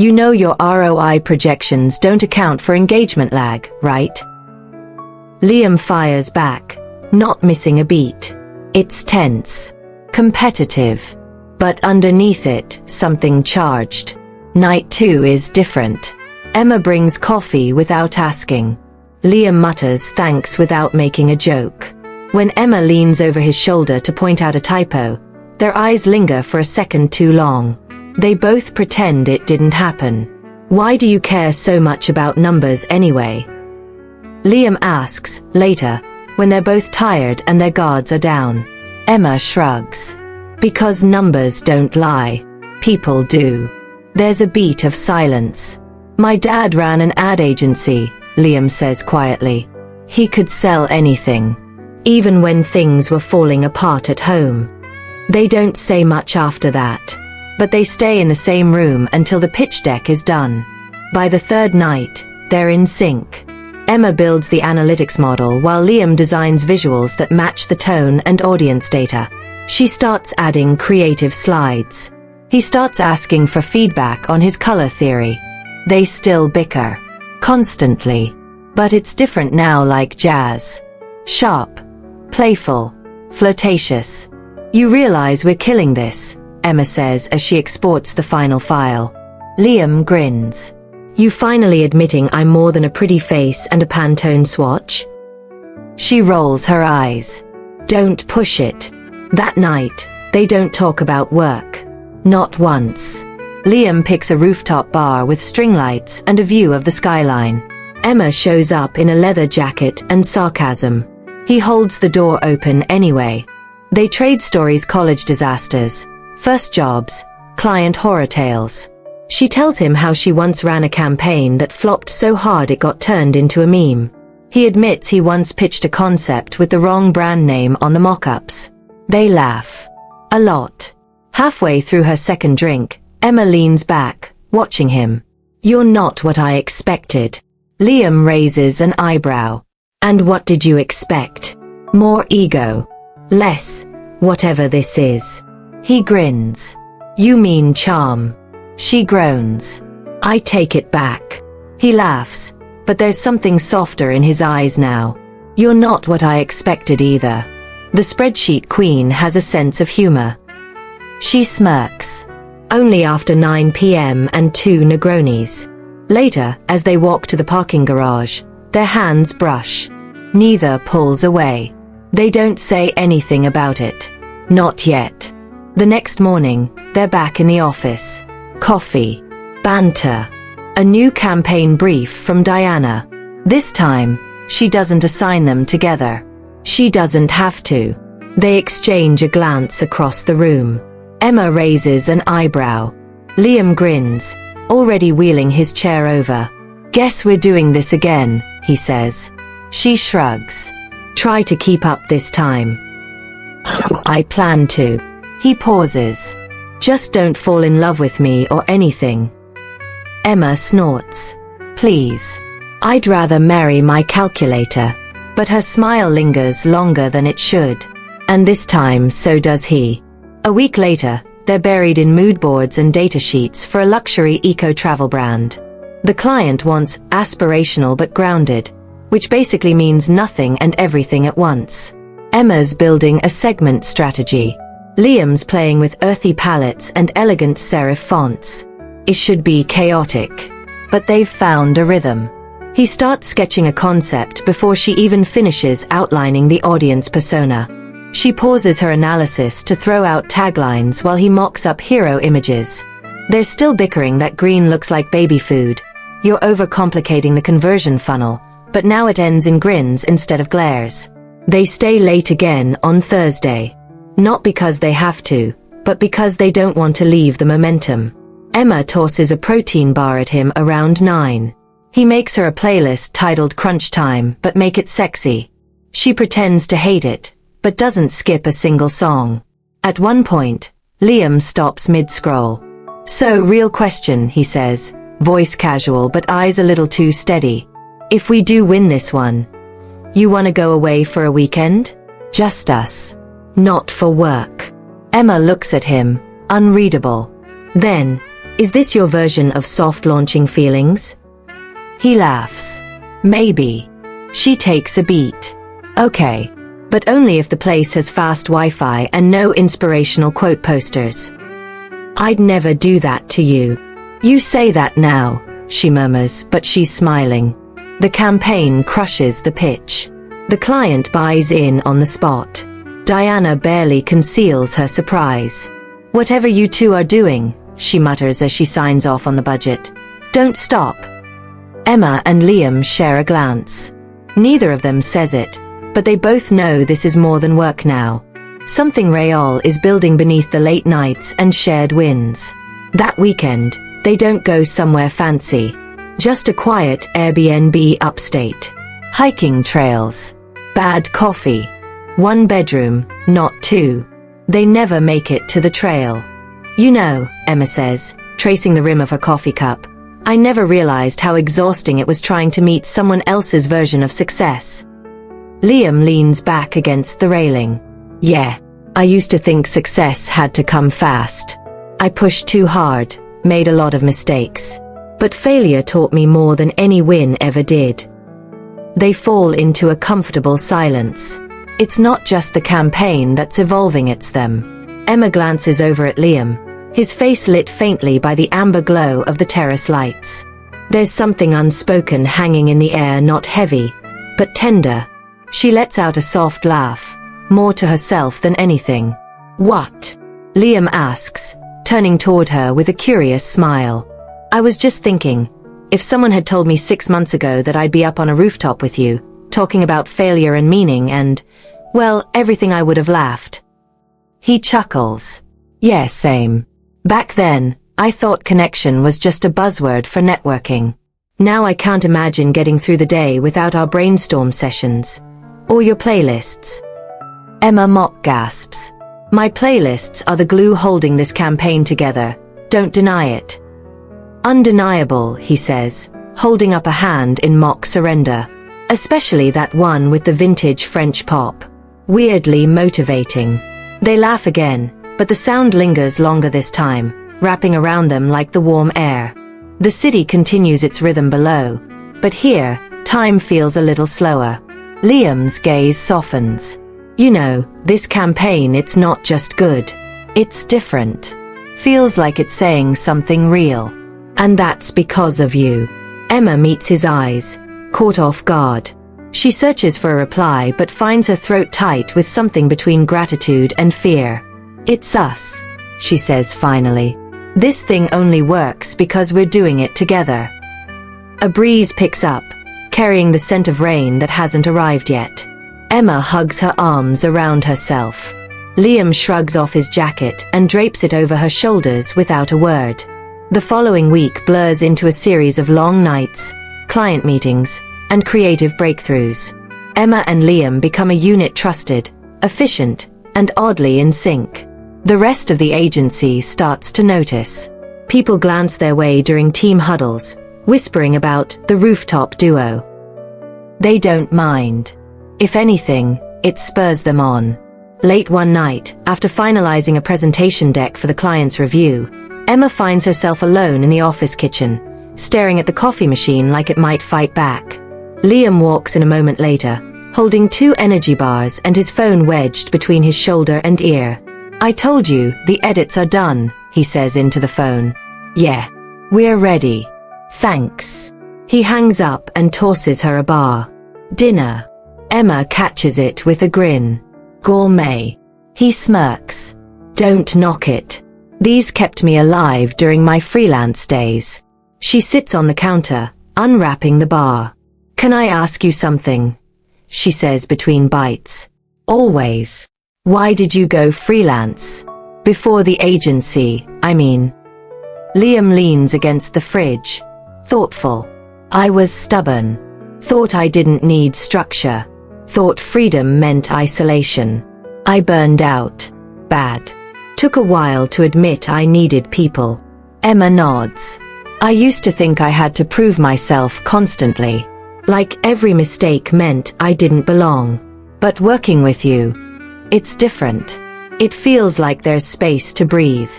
You know your ROI projections don't account for engagement lag, right? Liam fires back, not missing a beat. It's tense, competitive, but underneath it, something charged. Night 2 is different. Emma brings coffee without asking. Liam mutters thanks without making a joke. When Emma leans over his shoulder to point out a typo, their eyes linger for a second too long. They both pretend it didn't happen. Why do you care so much about numbers anyway? Liam asks, later, when they're both tired and their guards are down. Emma shrugs. Because numbers don't lie. People do. There's a beat of silence. My dad ran an ad agency, Liam says quietly. He could sell anything. Even when things were falling apart at home. They don't say much after that. But they stay in the same room until the pitch deck is done. By the third night, they're in sync. Emma builds the analytics model while Liam designs visuals that match the tone and audience data. She starts adding creative slides. He starts asking for feedback on his color theory. They still bicker. Constantly. But it's different now, like jazz. Sharp. Playful. Flirtatious. You realize we're killing this, Emma says as she exports the final file. Liam grins. You finally admitting I'm more than a pretty face and a Pantone swatch? She rolls her eyes. Don't push it. That night, they don't talk about work. Not once. Liam picks a rooftop bar with string lights and a view of the skyline. Emma shows up in a leather jacket and sarcasm. He holds the door open anyway. They trade stories: college disasters, first jobs, client horror tales. She tells him how she once ran a campaign that flopped so hard it got turned into a meme. He admits he once pitched a concept with the wrong brand name on the mock-ups. They laugh. A lot. Halfway through her second drink, Emma leans back, watching him. You're not what I expected. Liam raises an eyebrow. And what did you expect? More ego. Less, whatever this is. He grins. You mean charm. She groans. I take it back. He laughs, but there's something softer in his eyes now. You're not what I expected either. The spreadsheet queen has a sense of humor. She smirks. Only after 9 p.m. and 2 Negronis. Later, as they walk to the parking garage, their hands brush. Neither pulls away. They don't say anything about it. Not yet. The next morning, they're back in the office. Coffee. Banter. A new campaign brief from Diana. This time, she doesn't assign them together. She doesn't have to. They exchange a glance across the room. Emma raises an eyebrow. Liam grins, already wheeling his chair over. Guess we're doing this again, he says. She shrugs. Try to keep up this time. I plan to. He pauses. Just don't fall in love with me or anything. Emma snorts. Please. I'd rather marry my calculator. But her smile lingers longer than it should. And this time so does he. A week later, they're buried in mood boards and data sheets for a luxury eco-travel brand. The client wants aspirational but grounded, which basically means nothing and everything at once. Emma's building a segment strategy. Liam's playing with earthy palettes and elegant serif fonts. It should be chaotic. But they've found a rhythm. He starts sketching a concept before she even finishes outlining the audience persona. She pauses her analysis to throw out taglines while he mocks up hero images. They're still bickering that green looks like baby food. You're overcomplicating the conversion funnel, but now it ends in grins instead of glares. They stay late again on Thursday. Not because they have to, but because they don't want to leave the momentum. Emma tosses a protein bar at him around 9. He makes her a playlist titled Crunch Time, but make it sexy. She pretends to hate it, but doesn't skip a single song. At one point, Liam stops mid-scroll. So, real question, he says, voice casual but eyes a little too steady. If we do win this one, you wanna go away for a weekend? Just us. Not for work. Emma looks at him, unreadable. Then, Is this your version of soft launching feelings? He laughs. Maybe. She takes a beat. Okay. But only if the place has fast Wi-Fi and no inspirational quote posters. I'd never do that to you. You say that now, she murmurs, but she's smiling. The campaign crushes the pitch. The client buys in on the spot. Diana barely conceals her surprise. Whatever you two are doing, she mutters as she signs off on the budget. Don't stop. Emma and Liam share a glance. Neither of them says it, but they both know this is more than work now. Something real is building beneath the late nights and shared wins. That weekend, they don't go somewhere fancy. Just a quiet Airbnb upstate. Hiking trails. Bad coffee. 1 bedroom, not 2. They never make it to the trail. You know, Emma says, tracing the rim of her coffee cup, I never realized how exhausting it was trying to meet someone else's version of success. Liam leans back against the railing. Yeah, I used to think success had to come fast. I pushed too hard, made a lot of mistakes. But failure taught me more than any win ever did. They fall into a comfortable silence. It's not just the campaign that's evolving, it's them. Emma glances over at Liam, his face lit faintly by the amber glow of the terrace lights. There's something unspoken hanging in the air, not heavy, but tender. She lets out a soft laugh, more to herself than anything. What? Liam asks, turning toward her with a curious smile. I was just thinking, if someone had told me 6 months ago that I'd be up on a rooftop with you, talking about failure and meaning and, well, everything, I would have laughed. He chuckles. Yeah, same. Back then, I thought connection was just a buzzword for networking. Now I can't imagine getting through the day without our brainstorm sessions. Or your playlists. Emma mock gasps. My playlists are the glue holding this campaign together. Don't deny it. Undeniable, he says, holding up a hand in mock surrender. Especially that one with the vintage French pop. Weirdly motivating. They laugh again, but the sound lingers longer this time, wrapping around them like the warm air. The city continues its rhythm below, but here, time feels a little slower. Liam's gaze softens. You know, this campaign, it's not just good. It's different. Feels like it's saying something real. And that's because of you. Emma meets his eyes, caught off guard. She searches for a reply but finds her throat tight with something between gratitude and fear. It's us, she says finally. This thing only works because we're doing it together. A breeze picks up, carrying the scent of rain that hasn't arrived yet. Emma hugs her arms around herself. Liam shrugs off his jacket and drapes it over her shoulders without a word. The following week blurs into a series of long nights, client meetings, and creative breakthroughs. Emma and Liam become a unit trusted, efficient, and oddly in sync. The rest of the agency starts to notice. People glance their way during team huddles, whispering about the Rooftop duo. They don't mind. If anything, it spurs them on. Late one night, after finalizing a presentation deck for the client's review, Emma finds herself alone in the office kitchen, staring at the coffee machine like it might fight back. Liam walks in a moment later, holding 2 energy bars and his phone wedged between his shoulder and ear. I told you, the edits are done, he says into the phone. Yeah. We're ready. Thanks. He hangs up and tosses her a bar. Dinner. Emma catches it with a grin. Gourmet. He smirks. Don't knock it. These kept me alive during my freelance days. She sits on the counter, unwrapping the bar. Can I ask you something? She says between bites. Always. Why did you go freelance? Before the agency, I mean. Liam leans against the fridge. Thoughtful. I was stubborn. Thought I didn't need structure. Thought freedom meant isolation. I burned out. Bad. Took a while to admit I needed people. Emma nods. I used to think I had to prove myself constantly. Like every mistake meant I didn't belong. But working with you, it's different. It feels like there's space to breathe.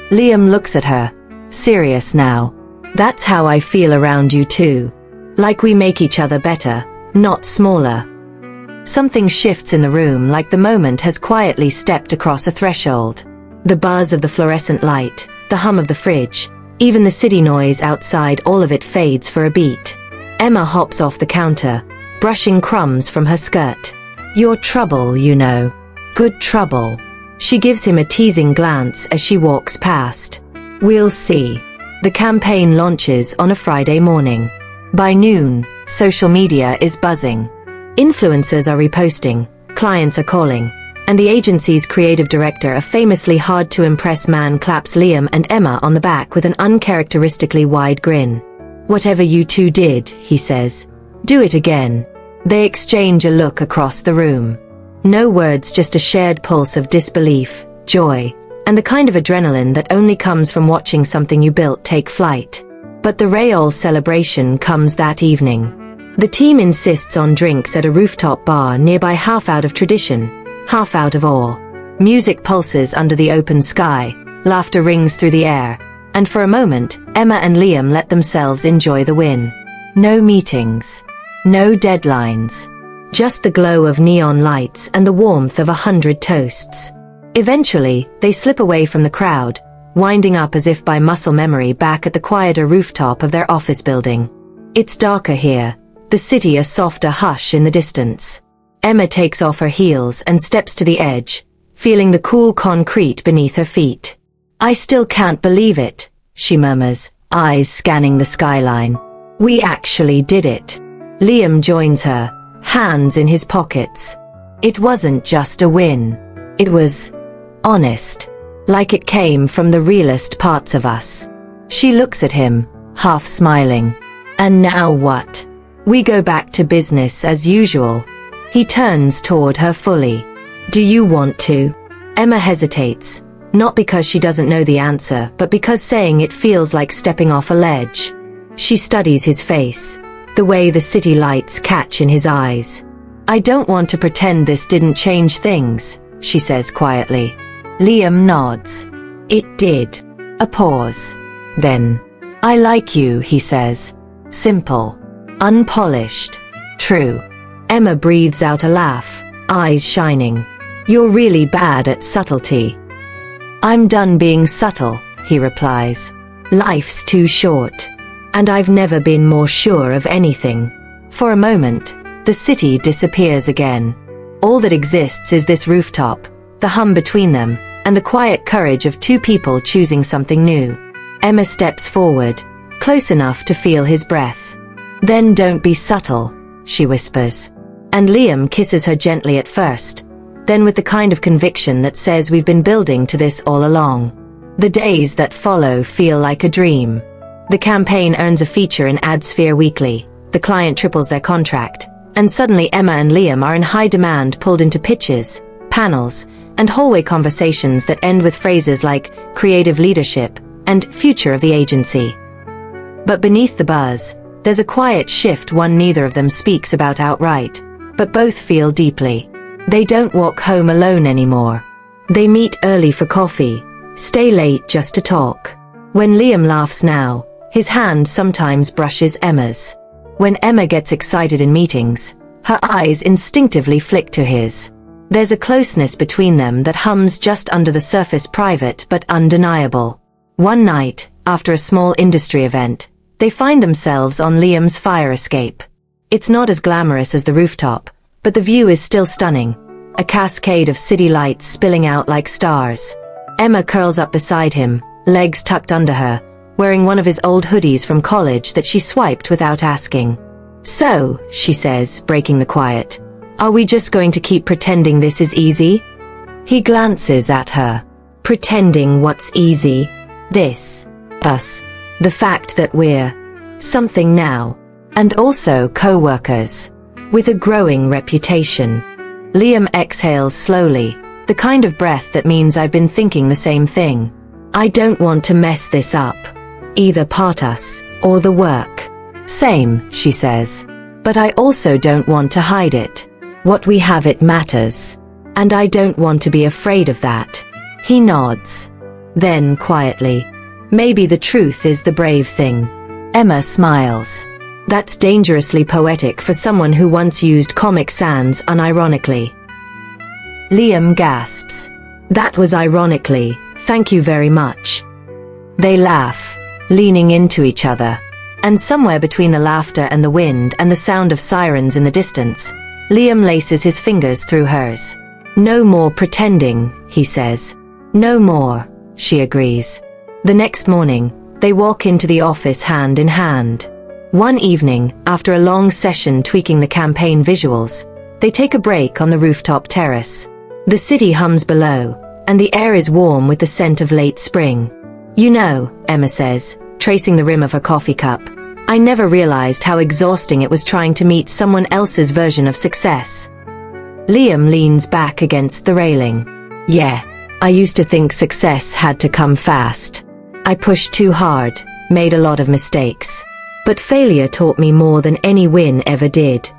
Liam looks at her, Serious now. That's how I feel around you too. Like we make each other better, not smaller. Something shifts in the room, like the moment has quietly stepped across a threshold. The buzz of the fluorescent light, the hum of the fridge, even the city noise outside, all of it fades for a beat. Emma hops off the counter, brushing crumbs from her skirt. You're trouble, you know. Good trouble. She gives him a teasing glance as she walks past. We'll see. The campaign launches on a Friday morning. By noon, social media is buzzing. Influencers are reposting, clients are calling, and the agency's creative director, a famously hard-to-impress man, claps Liam and Emma on the back with an uncharacteristically wide grin. Whatever you two did, he says, do it again. They exchange a look across the room. No words, just a shared pulse of disbelief, joy, and the kind of adrenaline that only comes from watching something you built take flight. But the real celebration comes that evening. The team insists on drinks at a rooftop bar nearby, half out of tradition, half out of awe. Music pulses under the open sky, laughter rings through the air, and for a moment, Emma and Liam let themselves enjoy the win. No meetings. No deadlines. Just the glow of neon lights and the warmth of 100 toasts. Eventually, they slip away from the crowd, winding up as if by muscle memory back at the quieter rooftop of their office building. It's darker here, the city a softer hush in the distance. Emma takes off her heels and steps to the edge, feeling the cool concrete beneath her feet. I still can't believe it, she murmurs, eyes scanning the skyline. We actually did it. Liam joins her, hands in his pockets. It wasn't just a win. It was honest, like it came from the realest parts of us. She looks at him, half smiling. And now what? We go back to business as usual. He turns toward her fully. Do you want to? Emma hesitates, not because she doesn't know the answer, but because saying it feels like stepping off a ledge. She studies his face, the way the city lights catch in his eyes. I don't want to pretend this didn't change things, she says quietly. Liam nods. It did. A pause. Then, I like you, he says. Simple. Unpolished. True. Emma breathes out a laugh, eyes shining. You're really bad at subtlety. I'm done being subtle, he replies. Life's too short. And I've never been more sure of anything. For a moment, the city disappears again. All that exists is this rooftop, the hum between them, and the quiet courage of two people choosing something new. Emma steps forward, close enough to feel his breath. Then don't be subtle, she whispers. And Liam kisses her gently at first, then with the kind of conviction that says we've been building to this all along. The days that follow feel like a dream. The campaign earns a feature in AdSphere Weekly, the client triples their contract, and suddenly Emma and Liam are in high demand, pulled into pitches, panels, and hallway conversations that end with phrases like creative leadership and future of the agency. But beneath the buzz, there's a quiet shift, one neither of them speaks about outright, but both feel deeply. They don't walk home alone anymore. They meet early for coffee, stay late just to talk. When Liam laughs now, his hand sometimes brushes Emma's. When Emma gets excited in meetings, her eyes instinctively flick to his. There's a closeness between them that hums just under the surface, private but undeniable. One night, after a small industry event, they find themselves on Liam's fire escape. It's not as glamorous as the rooftop, but the view is still stunning, a cascade of city lights spilling out like stars. Emma curls up beside him, legs tucked under her, wearing one of his old hoodies from college that she swiped without asking. So, she says, breaking the quiet, are we just going to keep pretending this is easy? He glances at her. Pretending what's easy? This. Us. The fact that we're something now, and also coworkers, with a growing reputation. Liam exhales slowly, the kind of breath that means I've been thinking the same thing. I don't want to mess this up. Either part us, or the work. Same, she says. But I also don't want to hide it. What we have, it matters. And I don't want to be afraid of that. He nods. Then, quietly, Maybe the truth is the brave thing. Emma smiles. That's dangerously poetic for someone who once used Comic Sans unironically. Liam gasps. That was ironically, thank you very much. They laugh, leaning into each other. And somewhere between the laughter and the wind and the sound of sirens in the distance, Liam laces his fingers through hers. No more pretending, he says. No more, she agrees. The next morning, they walk into the office hand in hand. One evening, after a long session tweaking the campaign visuals, they take a break on the rooftop terrace. The city hums below, and the air is warm with the scent of late spring. You know, Emma says, tracing the rim of her coffee cup, I never realized how exhausting it was trying to meet someone else's version of success. Liam leans back against the railing. Yeah, I used to think success had to come fast. I pushed too hard, made a lot of mistakes. But failure taught me more than any win ever did.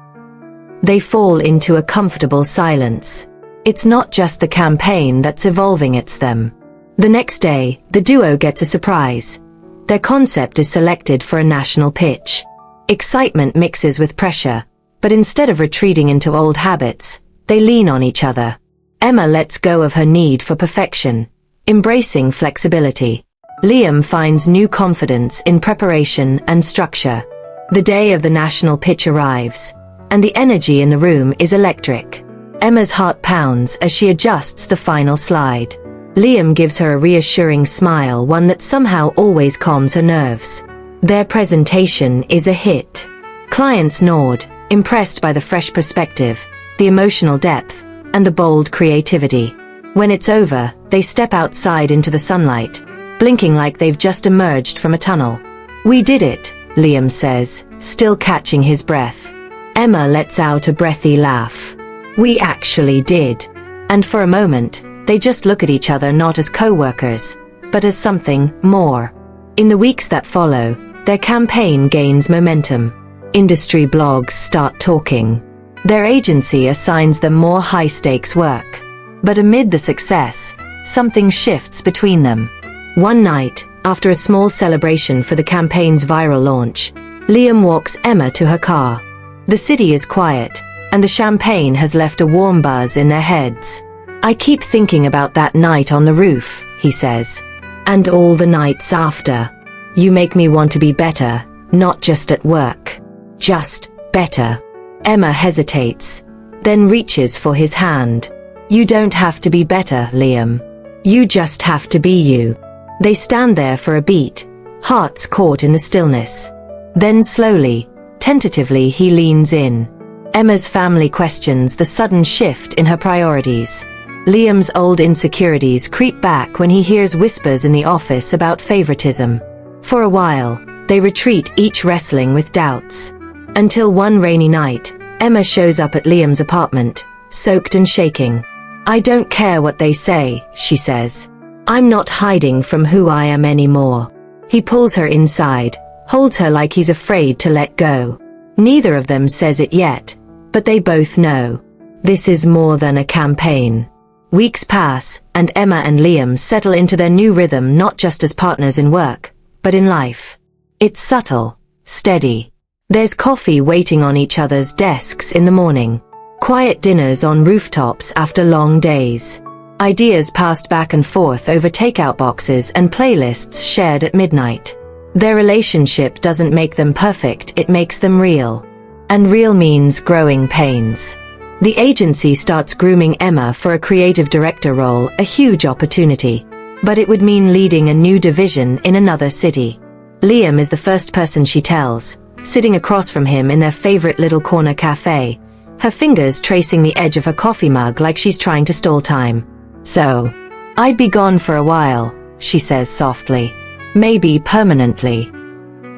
They fall into a comfortable silence. It's not just the campaign that's evolving, it's them. The next day, the duo gets a surprise. Their concept is selected for a national pitch. Excitement mixes with pressure, but instead of retreating into old habits, they lean on each other. Emma lets go of her need for perfection, embracing flexibility. Liam finds new confidence in preparation and structure. The day of the national pitch arrives, and the energy in the room is electric. Emma's heart pounds as she adjusts the final slide. Liam gives her a reassuring smile, one that somehow always calms her nerves. Their presentation is a hit. Clients nod, impressed by the fresh perspective, the emotional depth, and the bold creativity. When it's over, they step outside into the sunlight, blinking like they've just emerged from a tunnel. We did it, Liam says, still catching his breath. Emma lets out a breathy laugh. We actually did. And for a moment, they just look at each other not as co-workers, but as something more. In the weeks that follow, their campaign gains momentum. Industry blogs start talking. Their agency assigns them more high-stakes work. But amid the success, something shifts between them. One night, after a small celebration for the campaign's viral launch, Liam walks Emma to her car. The city is quiet, and the champagne has left a warm buzz in their heads. I keep thinking about that night on the roof, he says. And all the nights after. You make me want to be better, not just at work. Just better. Emma hesitates, then reaches for his hand. You don't have to be better, Liam. You just have to be you. They stand there for a beat, hearts caught in the stillness. Then slowly, tentatively he leans in. Emma's family questions the sudden shift in her priorities. Liam's old insecurities creep back when he hears whispers in the office about favoritism. For a while, they retreat, each wrestling with doubts. Until one rainy night, Emma shows up at Liam's apartment, soaked and shaking. I don't care what they say, she says. I'm not hiding from who I am anymore. He pulls her inside, holds her like he's afraid to let go. Neither of them says it yet, but they both know. This is more than a campaign. Weeks pass, and Emma and Liam settle into their new rhythm, not just as partners in work, but in life. It's subtle, steady. There's coffee waiting on each other's desks in the morning. Quiet dinners on rooftops after long days. Ideas passed back and forth over takeout boxes and playlists shared at midnight. Their relationship doesn't make them perfect, it makes them real. And real means growing pains. The agency starts grooming Emma for a creative director role, a huge opportunity. But it would mean leading a new division in another city. Liam is the first person she tells, sitting across from him in their favorite little corner cafe, her fingers tracing the edge of her coffee mug like she's trying to stall time. So, I'd be gone for a while, she says softly. Maybe permanently.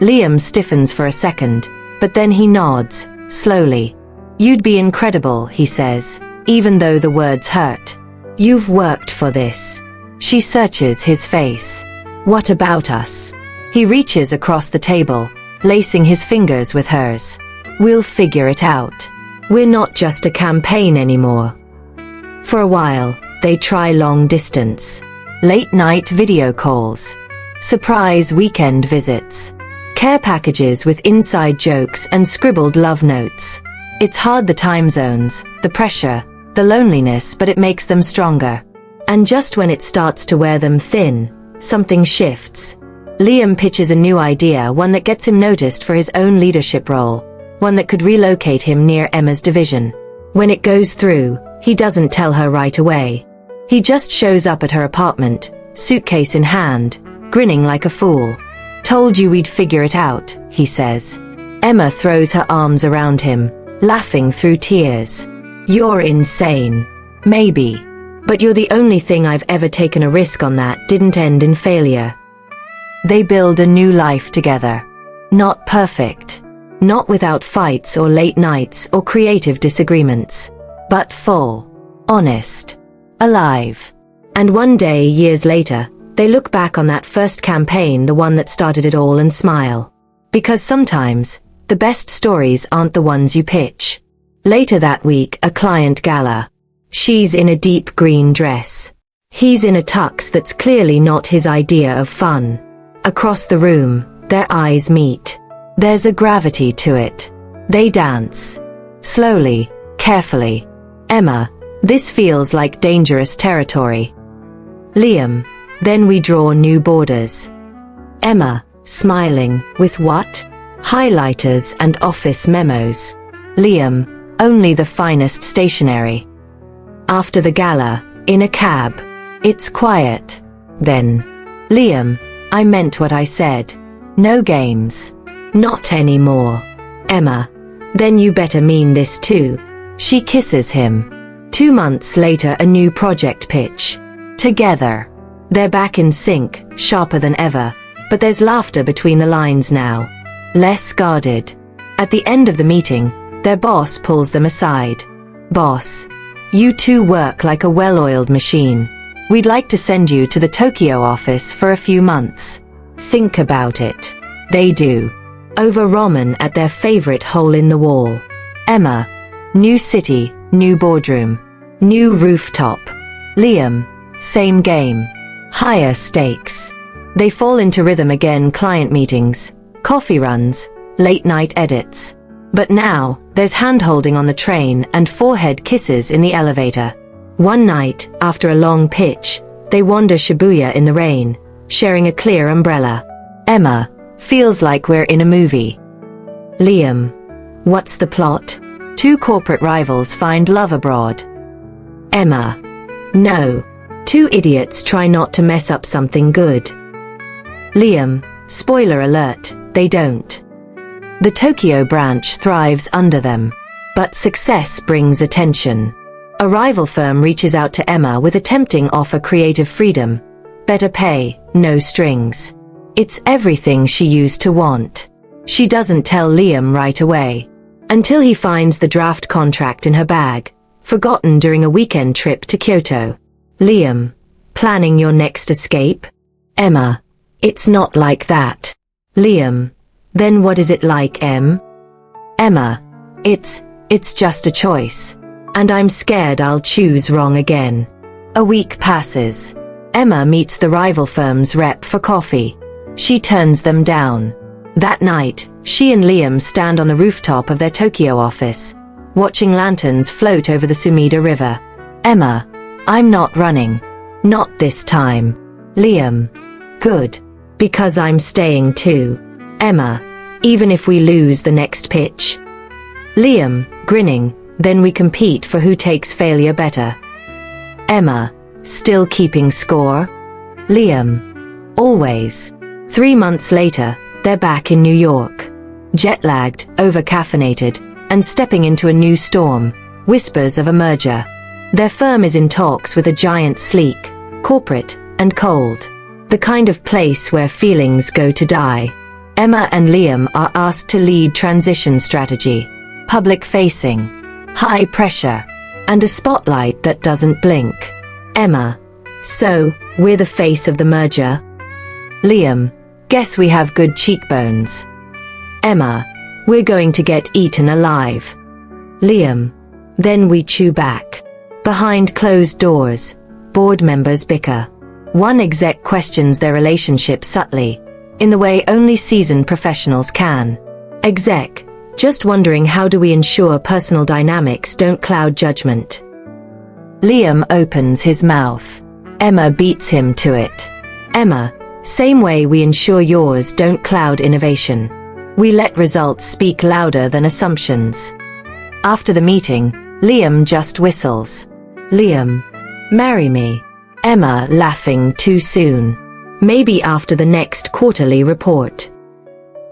Liam stiffens for a second, but then he nods, slowly. You'd be incredible, he says, even though the words hurt. You've worked for this. She searches his face. What about us? He reaches across the table, lacing his fingers with hers. We'll figure it out. We're not just a campaign anymore. For a while, they try long distance. Late-night video calls. Surprise weekend visits. Care packages with inside jokes and scribbled love notes. It's hard, the time zones, the pressure, the loneliness, but it makes them stronger. And just when it starts to wear them thin, something shifts. Liam pitches a new idea, one that gets him noticed for his own leadership role, one that could relocate him near Emma's division. When it goes through, he doesn't tell her right away. He just shows up at her apartment, suitcase in hand, grinning like a fool. "Told you we'd figure it out," he says. Emma throws her arms around him, laughing through tears. "You're insane." "Maybe. But you're the only thing I've ever taken a risk on that didn't end in failure." They build a new life together. Not perfect. Not without fights or late nights or creative disagreements. But full. Honest. Alive. And one day, years later, they look back on that first campaign, the one that started it all, and smile. Because sometimes, the best stories aren't the ones you pitch. Later that week, a client gala. She's in a deep green dress. He's in a tux that's clearly not his idea of fun. Across the room, their eyes meet. There's a gravity to it. They dance. Slowly, carefully. "Emma, this feels like dangerous territory." Liam, "Then we draw new borders." Emma, smiling, "With what?" "Highlighters and office memos." Liam, "Only the finest stationery." After the gala, in a cab. It's quiet. Then, "Liam, I meant what I said. No games. Not anymore." Emma, "Then you better mean this too." She kisses him. 2 months later, a new project pitch. Together. They're back in sync, sharper than ever, but there's laughter between the lines now. Less guarded. At the end of the meeting, their boss pulls them aside. "Boss, you two work like a well-oiled machine. We'd like to send you to the Tokyo office for a few months. Think about it." They do. Over ramen at their favorite hole in the wall. Emma, "New city, new boardroom. New rooftop." Liam, "Same game. Higher stakes." They fall into rhythm again, client meetings, coffee runs, late night edits. But now, there's hand-holding on the train and forehead kisses in the elevator. One night, after a long pitch, they wander Shibuya in the rain, sharing a clear umbrella. Emma, "Feels like we're in a movie." Liam, "What's the plot?" "Two corporate rivals find love abroad." Emma, "No. Two idiots try not to mess up something good." Liam, "Spoiler alert, they don't." The Tokyo branch thrives under them. But success brings attention. A rival firm reaches out to Emma with a tempting offer: creative freedom, better pay, no strings. It's everything she used to want. She doesn't tell Liam right away. Until he finds the draft contract in her bag, forgotten during a weekend trip to Kyoto. Liam, "Planning your next escape?" Emma, "It's not like that." Liam, "Then what is it like, Em?" Emma, It's just a choice. And I'm scared I'll choose wrong again." A week passes. Emma meets the rival firm's rep for coffee. She turns them down. That night, she and Liam stand on the rooftop of their Tokyo office, watching lanterns float over the Sumida River. Emma, "I'm not running. Not this time." Liam, "Good. Because I'm staying too." Emma, "Even if we lose the next pitch?" Liam, grinning, "Then we compete for who takes failure better." Emma, "Still keeping score?" Liam, "Always." 3 months later, they're back in New York. Jet-lagged, over-caffeinated, and stepping into a new storm, whispers of a merger. Their firm is in talks with a giant, sleek, corporate, and cold. The kind of place where feelings go to die. Emma and Liam are asked to lead transition strategy. Public-facing. High pressure. And a spotlight that doesn't blink. Emma, "So, we're the face of the merger?" Liam, "Guess we have good cheekbones." Emma, "We're going to get eaten alive." Liam, "Then we chew back." Behind closed doors, board members bicker. One exec questions their relationship subtly, in the way only seasoned professionals can. Exec, just wondering, how do we ensure personal dynamics don't cloud judgment? Liam opens his mouth. Emma beats him to it. Emma, same way we ensure yours don't cloud innovation. We let results speak louder than assumptions. After the meeting, Liam just whistles. Liam, marry me. Emma laughing, too soon. Maybe after the next quarterly report.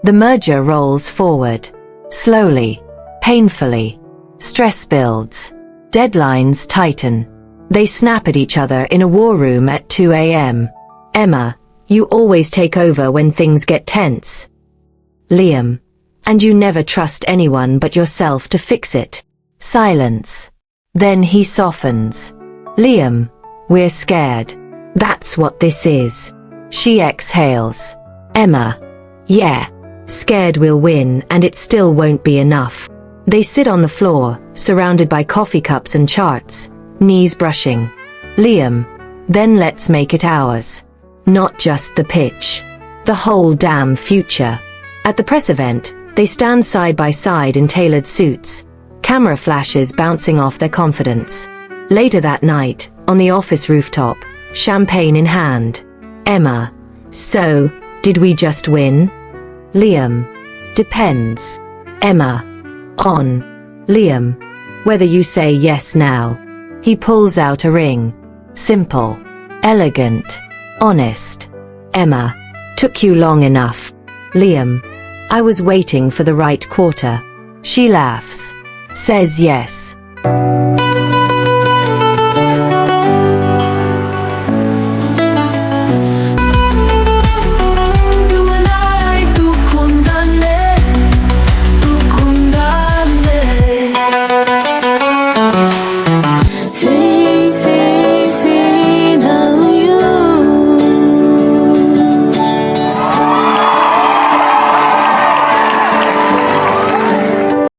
The merger rolls forward. Slowly. Painfully. Stress builds. Deadlines tighten. They snap at each other in a war room at 2 a.m. Emma, you always take over when things get tense. Liam, and you never trust anyone but yourself to fix it. Silence. Then he softens. Liam, we're scared. That's what this is. She exhales. Emma, yeah. Scared we'll win and it still won't be enough. They sit on the floor, surrounded by coffee cups and charts, knees brushing. Liam, then let's make it ours. Not just the pitch. The whole damn future. At the press event, they stand side by side in tailored suits, camera flashes bouncing off their confidence. Later that night, on the office rooftop, champagne in hand. Emma, so, did we just win? Liam, depends. Emma, on. Liam, whether you say yes now. He pulls out a ring. Simple. Elegant. Honest. Emma, took you long enough. Liam, I was waiting for the right quarter. She laughs. Says yes.